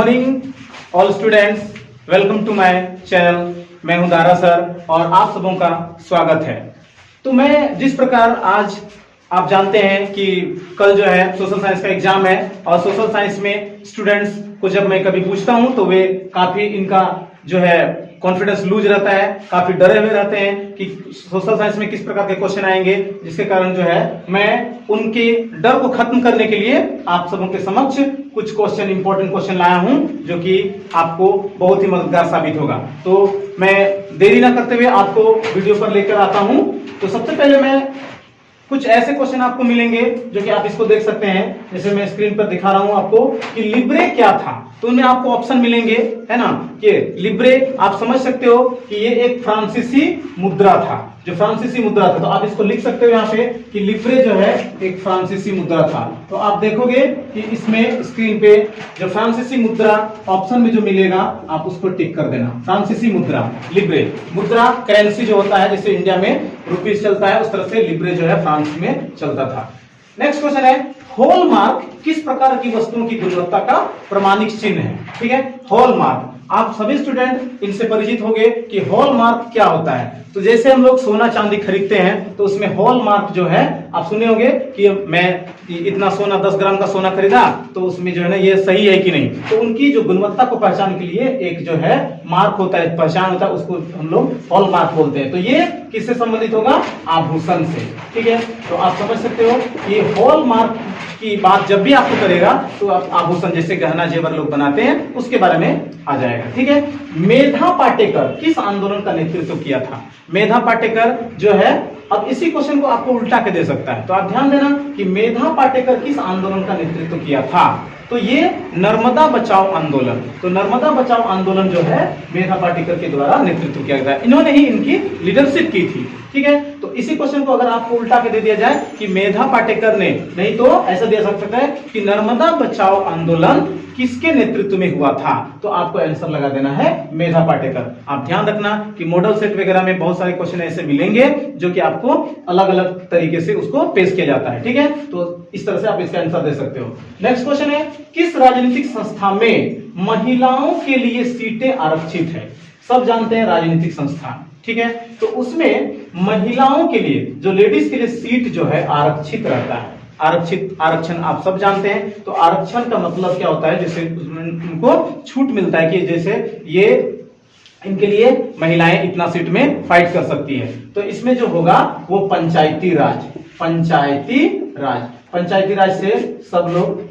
Morning all students, welcome to my channel. मैं हूं Dara sir और आप सबों का स्वागत है। तो मैं जिस प्रकार आज आप जानते हैं कि कल जो है सोशल साइंस का एग्जाम है और सोशल साइंस में स्टूडेंट्स को जब मैं कभी पूछता हूं तो वे काफी इनका जो है कॉन्फिडेंस लूज रहता है, काफी डरे हुए रहते हैं कि सोशल साइंस में किस प्रकार के क्वेश्चन आएंगे, जिसके कारण जो है मैं उनके डर को खत्म करने के लिए आप सबों के समक्ष कुछ क्वेश्चन, इंपॉर्टेंट क्वेश्चन लाया हूं जो कि आपको बहुत ही मददगार साबित होगा। तो मैं देरी ना करते हुए आपको वीडियो पर लेकर आता हूं। तो सबसे पहले मैं कुछ ऐसे क्वेश्चन आपको मिलेंगे जो कि आप इसको देख सकते हैं, जैसे मैं स्क्रीन पर दिखा रहा हूं आपको कि लिब्रे क्या था। तो उनमें आपको ऑप्शन मिलेंगे, है ना, कि लिब्रे आप समझ सकते हो कि ये एक फ्रांसीसी मुद्रा था, जो फ्रांसीसी मुद्रा था। तो आप इसको लिख सकते हो यहाँ पे कि लिब्रे जो है एक फ्रांसीसी मुद्रा था। तो आप देखोगे कि इसमें स्क्रीन पे जो फ्रांसीसी मुद्रा ऑप्शन में जो मिलेगा आप उसको टिक कर देना। फ्रांसीसी मुद्रा, लिब्रे मुद्रा, करेंसी जो होता है जैसे इंडिया में रुपीस चलता है उस तरह से लिब्रे जो है फ्रांस में चलता था। नेक्स्ट क्वेश्चन है, हॉलमार्क किस प्रकार की वस्तुओं की गुणवत्ता का प्रमाणिक चिन्ह है। ठीक है, हॉलमार्क आप सभी स्टूडेंट इनसे परिचित होंगे कि हॉलमार्क क्या होता है। तो जैसे हम लोग सोना चांदी खरीदते हैं तो उसमें हॉलमार्क जो है आप सुने होंगे कि मैं इतना सोना 10 ग्राम का सोना खरीदा तो उसमें जो है ना ये सही है कि नहीं। तो उनकी जो गुणवत्ता को पहचान के लिए एक जो है मार्क होता है, पहचान होता है, उसको हम लोग हॉलमार्क बोलते हैं। तो ये किससे संबंधित होगा? आभूषण से। ठीक है, तो आप समझ सकते हो कि हॉलमार्क की बात जब भी आपको करेगा तो आप आभूषण जैसे गहना जेवर लोग बनाते हैं उसके बारे में आ जाएगा। ठीक है, मेधा पाटेकर किस आंदोलन का नेतृत्व किया था? मेधा पाटेकर जो है, अब इसी क्वेश्चन को आपको उल्टा के दे सकता है। तो आप ध्यान देना कि मेधा पाटेकर किस आंदोलन का नेतृत्व किया था। तो ये नर्मदा बचाओ आंदोलन, तो नर्मदा बचाओ आंदोलन जो है मेधा पाटेकर के द्वारा नेतृत्व किया गया, इन्होंने ही इनकी लीडरशिप की थी। ठीक है, तो इसी क्वेश्चन को अगर आपको उल्टा के दे दिया जाए कि मेधा पाटेकर ने, नहीं तो ऐसा दिया जा सकता है कि नर्मदा बचाओ आंदोलन किसके नेतृत्व में हुआ था, तो आपको आंसर लगा देना है मेधा पाटेकर। आप ध्यान रखना कि मॉडल सेट वगैरह में बहुत सारे क्वेश्चन ऐसे मिलेंगे जो कि आपको अलग अलग तरीके से उसको पेश किया जाता है। ठीक है, तो इस तरह से आप इसका आंसर दे सकते हो। नेक्स्ट क्वेश्चन है, किस राजनीतिक संस्था में महिलाओं के लिए सीटें आरक्षित है? सब जानते हैं राजनीतिक संस्थान, ठीक है, तो उसमें महिलाओं के लिए, जो लेडीज के लिए सीट जो है आरक्षित रहता है। आरक्षित, आरक्षण आप सब जानते हैं। तो आरक्षण का मतलब क्या होता है? जैसे उनको छूट मिलता है कि जैसे ये इनके लिए महिलाएं इतना सीट में फाइट कर सकती है। तो इसमें जो होगा वो पंचायती राज, पंचायती राज, पंचायती राज से सब लोग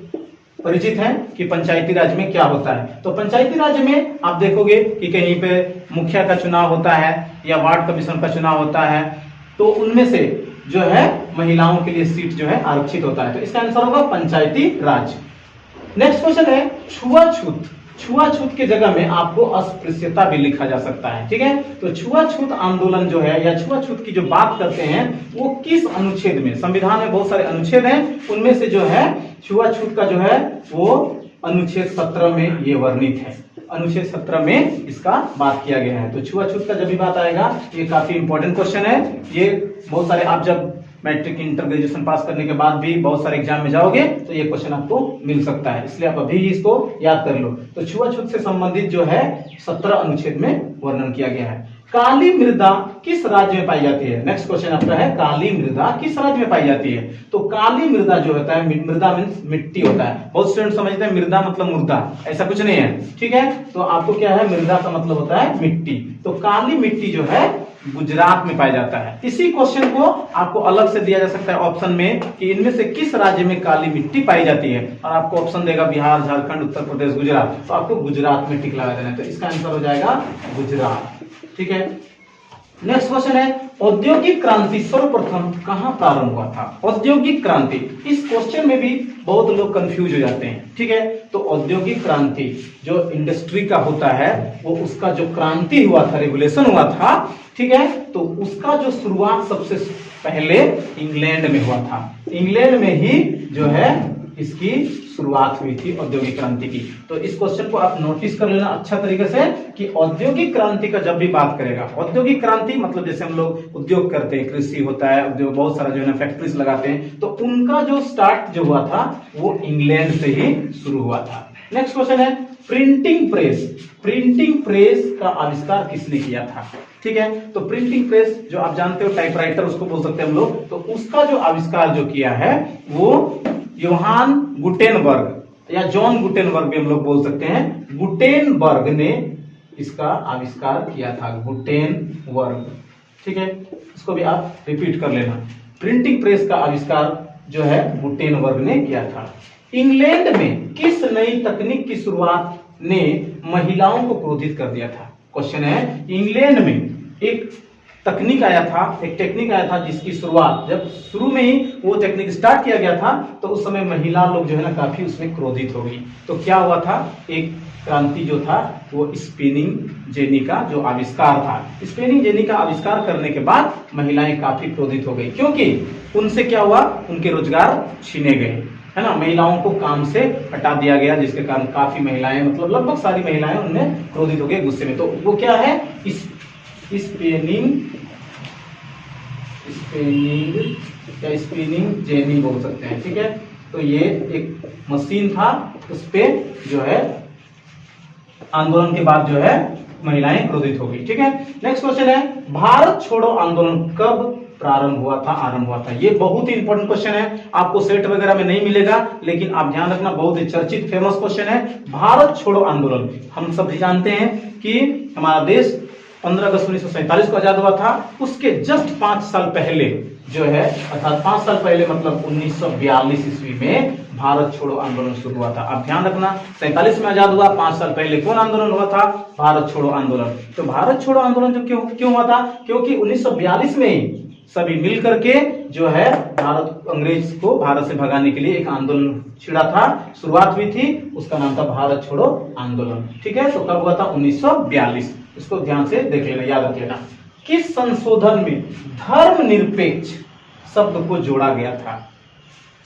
परिचित हैं कि पंचायती राज में क्या होता है। तो पंचायती राज में आप देखोगे कि कहीं पे मुखिया का चुनाव होता है या वार्ड कमीशन का चुनाव होता है, तो उनमें से जो है महिलाओं के लिए सीट जो है आरक्षित होता है। तो इसका आंसर होगा पंचायती राज। नेक्स्ट क्वेश्चन है, छुआछूत, छुआछूत के जगह में आपको अस्पृश्यता भी लिखा जा सकता है। ठीक है, तो छुआछूत आंदोलन जो है या छुआछूत की जो बात करते हैं वो किस अनुच्छेद में? संविधान में बहुत सारे अनुच्छेद हैं, उनमें से जो है छुआछूत का जो है वो अनुच्छेद 17 में ये वर्णित है। अनुच्छेद 17 में इसका बात किया गया है। तो छुआछूत का जब भी बात आएगा, ये काफी इंपॉर्टेंट क्वेश्चन है। ये बहुत सारे, आप जब मैट्रिक इंटर ग्रेजुएशन पास करने के बाद भी बहुत सारे एग्जाम में जाओगे तो ये क्वेश्चन आपको मिल सकता है, इसलिए आप अभी इसको याद कर लो। तो छुआछूत से संबंधित जो है 17 अनुच्छेद में वर्णन किया गया है। काली मृदा किस राज्य में पाई जाती है? नेक्स्ट क्वेश्चन आपका है, काली मृदा किस राज्य में पाई जाती है? तो काली मृदा जो होता है, मृदा मीन्स मिट्टी होता है। बहुत स्टूडेंट समझते हैं मृदा मतलब मुर्दा, ऐसा कुछ नहीं है। ठीक है, तो आपको क्या है, मृदा का मतलब होता है मिट्टी। तो काली मिट्टी जो है गुजरात में पाया जाता है। इसी क्वेश्चन को आपको अलग से दिया जा सकता है ऑप्शन में कि इनमें से किस राज्य में काली मिट्टी पाई जाती है, और आपको ऑप्शन देगा बिहार, झारखंड, उत्तर प्रदेश, गुजरात। तो आपको गुजरात में टिक लगा देना है। तो इसका आंसर हो जाएगा गुजरात। ठीक है, नेक्स्ट क्वेश्चन है, औद्योगिक क्रांति सर्वप्रथम कहां प्रारंभ हुआ था? औद्योगिक क्रांति, इस क्वेश्चन में भी बहुत लोग कंफ्यूज हो जाते हैं। ठीक है, तो औद्योगिक क्रांति जो इंडस्ट्री का होता है वो उसका जो क्रांति हुआ था, रेगुलेशन हुआ था, ठीक है, तो उसका जो शुरुआत सबसे पहले इंग्लैंड में हुआ था। इंग्लैंड में ही जो है इसकी शुरुआत हुई थी औद्योगिक क्रांति की। तो इस क्वेश्चन को आप नोटिस कर लेना अच्छा तरीके से कि औद्योगिक क्रांति का जब भी बात करेगा, औद्योगिक क्रांति मतलब जैसे हम लोग उद्योग करते हैं, कृषि होता है, उद्योग बहुत सारा जो है ना फैक्ट्रीज लगाते हैं, तो उनका जो स्टार्ट जो हुआ था वो इंग्लैंड से ही शुरू हुआ था। नेक्स्ट क्वेश्चन है, प्रिंटिंग प्रेस। प्रिंटिंग प्रेस का आविष्कार किसने किया था? ठीक है, तो प्रिंटिंग प्रेस जो आप जानते हो, टाइपराइटर उसको बोल सकते हैं हम लोग, तो उसका जो आविष्कार जो किया है वो योहान गुटेनबर्ग या जॉन गुटेनबर्ग भी हम लोग बोल सकते हैं। गुटेनबर्ग ने इसका आविष्कार किया था, गुटेनबर्ग। ठीक है, इसको भी आप रिपीट कर लेना। प्रिंटिंग प्रेस का आविष्कार जो है गुटेनबर्ग ने किया था। इंग्लैंड में किस नई तकनीक की शुरुआत ने महिलाओं को क्रोधित कर दिया था? क्वेश्चन है, इंग्लैंड में एक तकनीक आया था, एक टेक्निक आया था जिसकी शुरुआत, जब शुरू में ही वो टेक्निक स्टार्ट किया गया था तो उस समय महिला लोग जो है ना काफी उसमें क्रोधित हो गई। तो क्या हुआ था? एक क्रांति जो था वो स्पिनिंग जेनी का जो आविष्कार था। स्पिनिंग जेनी का आविष्कार करने के बाद महिलाएं काफी क्रोधित हो गई, क्योंकि उनसे क्या हुआ, उनके रोजगार छीने गए, है ना, महिलाओं को काम से हटा दिया गया, जिसके कारण काफी महिलाएं, मतलब लगभग सारी महिलाएं उनमें क्रोधित हो गई, गुस्से में। तो वो क्या है? स्पिनिंग जेनी बोल सकते हैं। ठीक है, तो ये एक मशीन था, उस पे जो है आंदोलन के बाद जो है महिलाएं क्रोधित हो गई। ठीक है, नेक्स्ट क्वेश्चन है, भारत छोड़ो आंदोलन कब प्रारंभ हुआ था, आरंभ हुआ था? ये बहुत ही इंपॉर्टेंट क्वेश्चन है, आपको सेट वगैरह में नहीं मिलेगा, लेकिन आप ध्यान रखना, बहुत ही चर्चित फेमस क्वेश्चन है। भारत छोड़ो आंदोलन, हम सब जानते हैं कि हमारा देश 15 अगस्त 1947 को आजाद हुआ था। उसके जस्ट 5 साल पहले जो है, अर्थात 5 साल पहले मतलब 1942 ईस्वी में भारत छोड़ो आंदोलन शुरू हुआ था। आप ध्यान रखना, 47 में आजाद हुआ, 5 साल पहले कौन आंदोलन हुआ था? भारत छोड़ो आंदोलन। तो भारत छोड़ो आंदोलन जो क्यों हुआ था? क्योंकि 1942 में ही सभी मिल करके जो है भारत, अंग्रेज को भारत से भगाने के लिए एक आंदोलन छिड़ा था, शुरुआत हुई थी, उसका नाम था भारत छोड़ो आंदोलन। ठीक है, तो कब हुआ था? 1942। इसको ध्यान से देख लेना, याद रख लेना। किस संशोधन में धर्मनिरपेक्ष शब्द को जोड़ा गया था?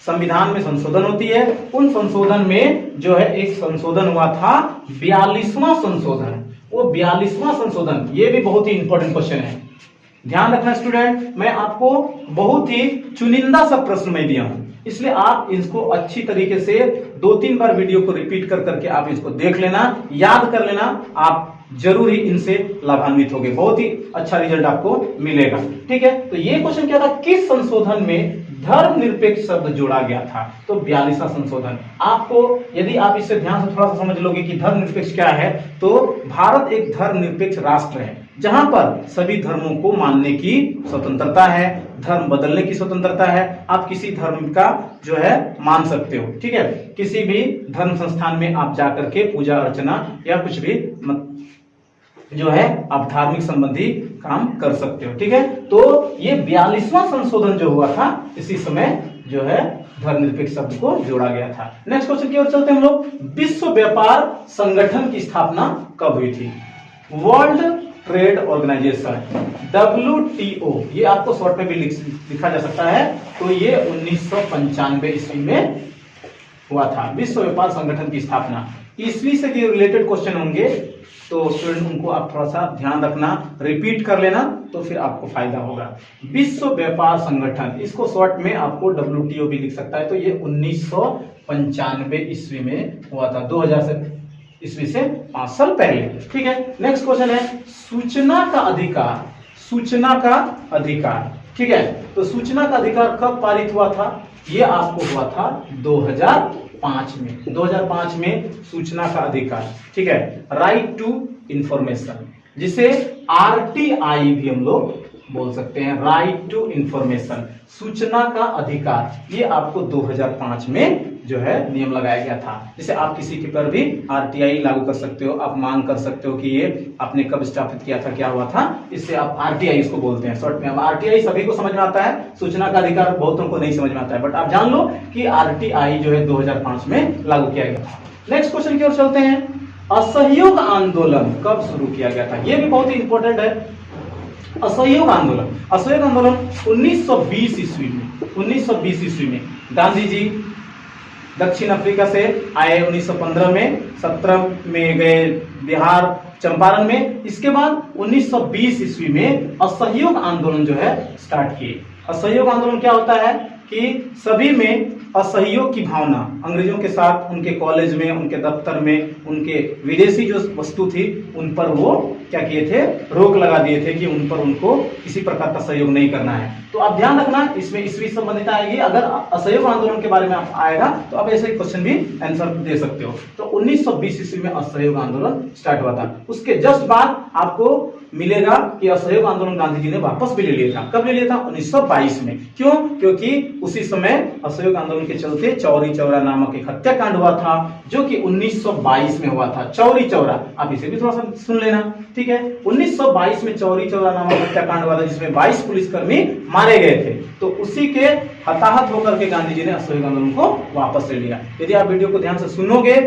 संविधान में संशोधन होती है, उन संशोधन में जो है एक संशोधन हुआ था 42वां संशोधन। वो 42वां संशोधन, ये भी बहुत ही इंपॉर्टेंट क्वेश्चन है, ध्यान रखना स्टूडेंट। मैं आपको बहुत ही चुनिंदा सा प्रश्न में दिया हूं, इसलिए आप इसको अच्छी तरीके से 2-3 बार वीडियो को रिपीट कर करके आप इसको देख लेना, याद कर लेना, आप जरूर ही इनसे लाभान्वित होंगे, बहुत ही अच्छा रिजल्ट आपको मिलेगा। ठीक है, तो ये क्वेश्चन क्या था? किस संशोधन में धर्मनिरपेक्ष शब्द जोड़ा गया था? तो 42वां संशोधन। आपको यदि आप इसे ध्यान से थोड़ा सा समझ लोगे कि धर्मनिरपेक्ष क्या है, तो भारत एक धर्मनिरपेक्ष राष्ट्र है जहां पर सभी धर्मों को मानने की स्वतंत्रता है, धर्म बदलने की स्वतंत्रता है, आप किसी धर्म का जो है मान सकते हो। ठीक है, किसी भी धर्म संस्थान में आप जाकर के पूजा अर्चना या कुछ भी जो है आप धार्मिक संबंधी काम कर सकते हो। ठीक है, तो ये 42वां संशोधन जो हुआ था, इसी समय जो है धर्मनिरपेक्ष शब्द को जोड़ा गया था। नेक्स्ट क्वेश्चन की ओर चलते हैं हम लोग। विश्व व्यापार संगठन की स्थापना कब हुई थी? वर्ल्ड ट्रेड ऑर्गेनाइजेशन, WTO, ये आपको शॉर्ट में भी लिखा जा सकता है। तो ये 1995 ईस्वी में हुआ था, विश्व व्यापार संगठन की स्थापना। ईस्वी से रिलेटेड क्वेश्चन होंगे तो स्टूडेंट उनको आप थोड़ा सा ध्यान रखना, रिपीट कर लेना, तो फिर आपको फायदा होगा। विश्व व्यापार संगठन, इसको शॉर्ट में आपको WTO भी लिख सकता है। तो ये 1995 ईस्वी में हुआ था, 2000 ईस्वी से 5 साल पहले। ठीक है, नेक्स्ट क्वेश्चन है, सूचना का अधिकार। सूचना का अधिकार, ठीक है, तो सूचना का अधिकार कब पारित हुआ था? ये आपको हुआ था 2005 में। 2005 में सूचना का अधिकार, ठीक है, राइट टू इंफॉर्मेशन, जिसे RTI भी हम लोग बोल सकते हैं, राइट टू इंफॉर्मेशन, सूचना का अधिकार। ये आपको 2005 में जो है नियम लगाया गया था। जैसे आप किसी के पर भी RTI लागू कर सकते हो, आप मांग कर सकते हो कि ये आपने कब स्थापित किया था, क्या हुआ था, इससे आप RTI इसको बोलते हैं शॉर्ट में। अब RTI सभी को समझ में आता है, सूचना का अधिकार बहुतों को नहीं समझ में आता है, बट आप जान लो कि RTI जो है 2005 में लागू किया गया था। नेक्स्ट क्वेश्चन की ओर चलते हैं, असहयोग आंदोलन कब शुरू किया गया था? ये भी बहुत ही इंपॉर्टेंट है। असहयोग आंदोलन, असहयोग आंदोलन 1920 ईस्वी में, 1920 ईस्वी में गांधी जी दक्षिण अफ्रीका से आए, 1915 में, 17 में गए बिहार चंपारण में। इसके बाद 1920 ईस्वी में असहयोग आंदोलन जो है स्टार्ट किए। असहयोग आंदोलन क्या होता है कि सभी में असहयोग की भावना, अंग्रेजों के साथ उनके कॉलेज में, उनके दफ्तर में, उनके विदेशी जो वस्तु थी उन पर वो क्या किए थे, रोक लगा दिए थे कि उन पर उनको किसी प्रकार का सहयोग नहीं करना है। तो आप ध्यान रखना, इसमें ईस्वी संबंधित आएगी। अगर असहयोग आंदोलन के बारे में आप आएगा तो आप ऐसे क्वेश्चन भी आंसर दे सकते हो। तो 1920 ईस्वी में असहयोग आंदोलन स्टार्ट हुआ था। उसके जस्ट बाद आपको मिलेगा कि असहयोग आंदोलन गांधी जी ने वापस भी ले लिया था। कब ले लिया था? 1922 में। क्यों? क्योंकि उसी समय असहयोग आंदोलन के चलते चौरी चौरा नामक एक हत्याकांड हुआ था, जो कि 1922 में हुआ था। चौरी चौरा, आप इसे भी थोड़ा सा सुन लेना, ठीक है। 1922 में चौरी चौरा नामक हत्याकांड हुआ था, जिसमें 22 पुलिसकर्मी मारे गए थे। तो उसी के हताहत होकर के गांधी जी ने असहयोग आंदोलन को वापस ले लिया। यदि आप वीडियो को ध्यान से सुनोगे,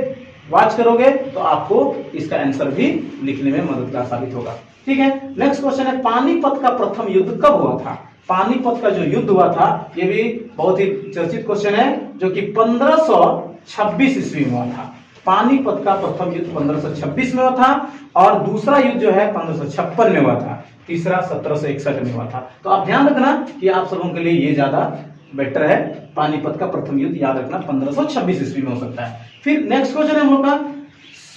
वॉच करोगे, तो आपको इसका आंसर भी लिखने में मददगार साबित होगा, ठीक है। नेक्स्ट क्वेश्चन है, पानीपत का प्रथम युद्ध कब हुआ था? पानीपत का जो युद्ध हुआ था, ये भी बहुत ही चर्चित क्वेश्चन है, जो कि 1526 ईस्वी में हुआ था। पानीपत का प्रथम युद्ध 1526 में हुआ था, और दूसरा युद्ध जो है 1556 में हुआ था, तीसरा 1761 में हुआ था। तो आप ध्यान रखना कि आप सबों के लिए ये ज्यादा बेटर है। पानीपत का प्रथम युद्ध याद रखना 1526 ईस्वी में हो सकता है। फिर नेक्स्ट क्वेश्चन है हम लोग का,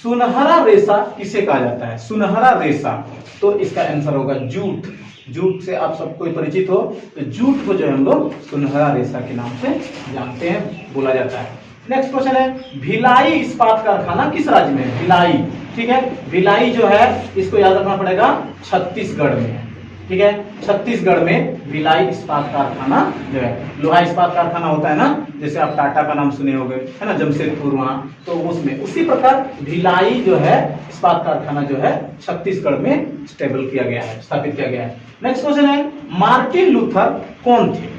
सुनहरा रेशा किसे कहा जाता है? सुनहरा रेशा, तो इसका आंसर होगा जूट। जूट से आप सबको परिचित हो, तो जूट को जो है हम लोग सुनहरा रेशा के नाम से जानते हैं, बोला जाता है। नेक्स्ट क्वेश्चन है, भिलाई इस्पात कारखाना किस राज्य में है? भिलाई, ठीक है। भिलाई जो है, इसको याद रखना पड़ेगा, छत्तीसगढ़ में है, ठीक है। छत्तीसगढ़ में भिलाई इस्पात कारखाना जो है, लोहा इस्पात कारखाना होता है ना, जैसे आप टाटा का नाम सुने होंगे, है ना, जमशेदपुर वहां, तो उसमें उसी प्रकार भिलाई जो है इस्पात कारखाना जो है छत्तीसगढ़ में स्टेबल किया गया है, स्थापित किया गया है। नेक्स्ट क्वेश्चन है, मार्टिन लूथर कौन थे?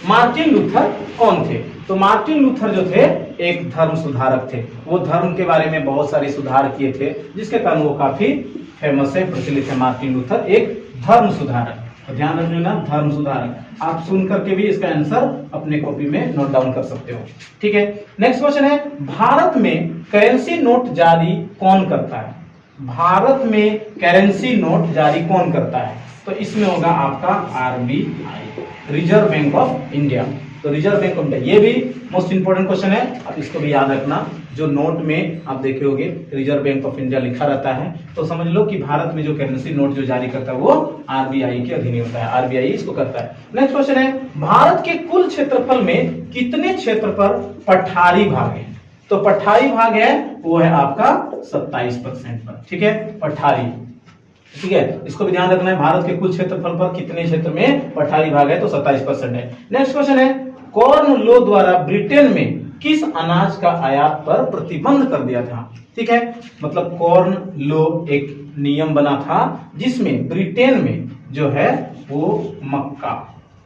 मार्टिन लूथर कौन थे? तो मार्टिन लूथर जो थे एक धर्म सुधारक थे। वो धर्म के बारे में बहुत सारे सुधार किए थे, जिसके कारण वो काफी फेमस है, प्रचलित है। मार्टिन लूथर एक धर्म सुधारक, तो ध्यान रख लेना, धर्म सुधारक। आप सुन करके भी इसका आंसर अपने कॉपी में नोट डाउन कर सकते हो, ठीक है। नेक्स्ट क्वेश्चन है, भारत में करेंसी नोट जारी कौन करता है? भारत में करेंसी नोट जारी कौन करता है? तो इसमें होगा आपका RBI, reserve bank of India. तो रिजर्व बैंक ऑफ इंडिया, ये भी मोस्ट इंपोर्टेंट क्वेश्चन है, आप इसको भी याद रखना। जो नोट में आप देखे होगे रिजर्व बैंक ऑफ इंडिया लिखा रहता है, तो समझ लो कि भारत में जो करेंसी नोट जो जारी करता है वो RBI के अधीन होता है, RBI इसको करता है। नेक्स्ट क्वेश्चन है, भारत के कुल क्षेत्रफल में कितने क्षेत्र पर पठारी भाग है? तो पठारी भाग है वो है आपका 27% पर, ठीक है, पठारी, ठीक है। इसको भी ध्यान रखना है, भारत के कुल क्षेत्रफल पर कितने क्षेत्र में पठारी भाग है, तो 27% है। नेक्स्ट क्वेश्चन है, कॉर्न लॉ द्वारा ब्रिटेन में किस अनाज का आयात पर प्रतिबंध कर दिया था? ठीक है, मतलब कॉर्न लॉ एक नियम बना था जिसमें ब्रिटेन में जो है वो मक्का,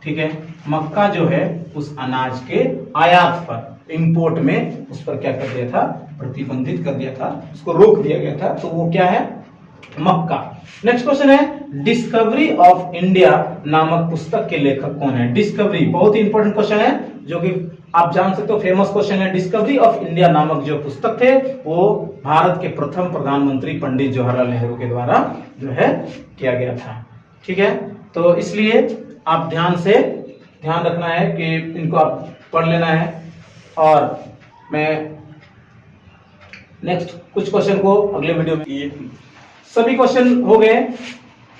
ठीक है, मक्का जो है उस अनाज के आयात पर, इंपोर्ट में उस पर क्या कर दिया था, प्रतिबंधित कर दिया था, उसको रोक दिया गया था। तो वो क्या है, मक्का। नेक्स्ट क्वेश्चन है, डिस्कवरी ऑफ इंडिया नामक पुस्तक के लेखक कौन है? डिस्कवरी बहुत ही इंपॉर्टेंट क्वेश्चन है, जो कि आप जान सकते हो, फेमस क्वेश्चन है। डिस्कवरी ऑफ इंडिया नामक जो पुस्तक थे वो भारत के प्रथम प्रधानमंत्री पंडित जवाहरलाल नेहरू के द्वारा जो है किया गया था, ठीक है। तो इसलिए आप ध्यान रखना है कि इनको आप पढ़ लेना है। और मैं नेक्स्ट कुछ क्वेश्चन को अगले वीडियो में, सभी क्वेश्चन हो गए।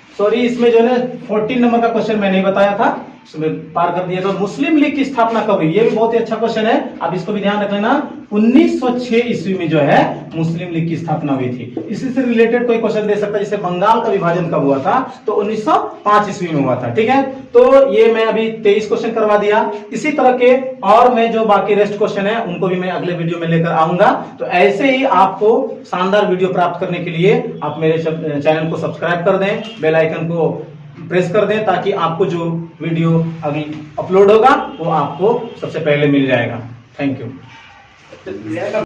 सॉरी, इसमें जो है 14 नंबर का क्वेश्चन मैं नहीं बताया था, उसमें पार कर दिया। तो मुस्लिम लीग की स्थापना कब हुई? ये भी बहुत ही अच्छा क्वेश्चन है, आप इसको भी ध्यान रख लेना। 1906 ईस्वी में जो है मुस्लिम लीग की स्थापना हुई थी। इसी से रिलेटेड कोई क्वेश्चन दे सकता है, जैसे बंगाल का विभाजन कब हुआ था? तो 1905 ईस्वी में हुआ था, ठीक है। तो ये मैं अभी 23 क्वेश्चन करवा दिया। इसी तरह के और मैं जो बाकी रेस्ट क्वेश्चन है उनको भी मैं अगले वीडियो में लेकर आऊंगा। तो ऐसे ही आपको शानदार वीडियो प्राप्त करने के लिए आप मेरे चैनल को सब्सक्राइब कर दें, बेल आइकन को प्रेस कर दें, ताकि आपको जो वीडियो अगली अपलोड होगा वो आपको सबसे पहले मिल जाएगा। Thank you.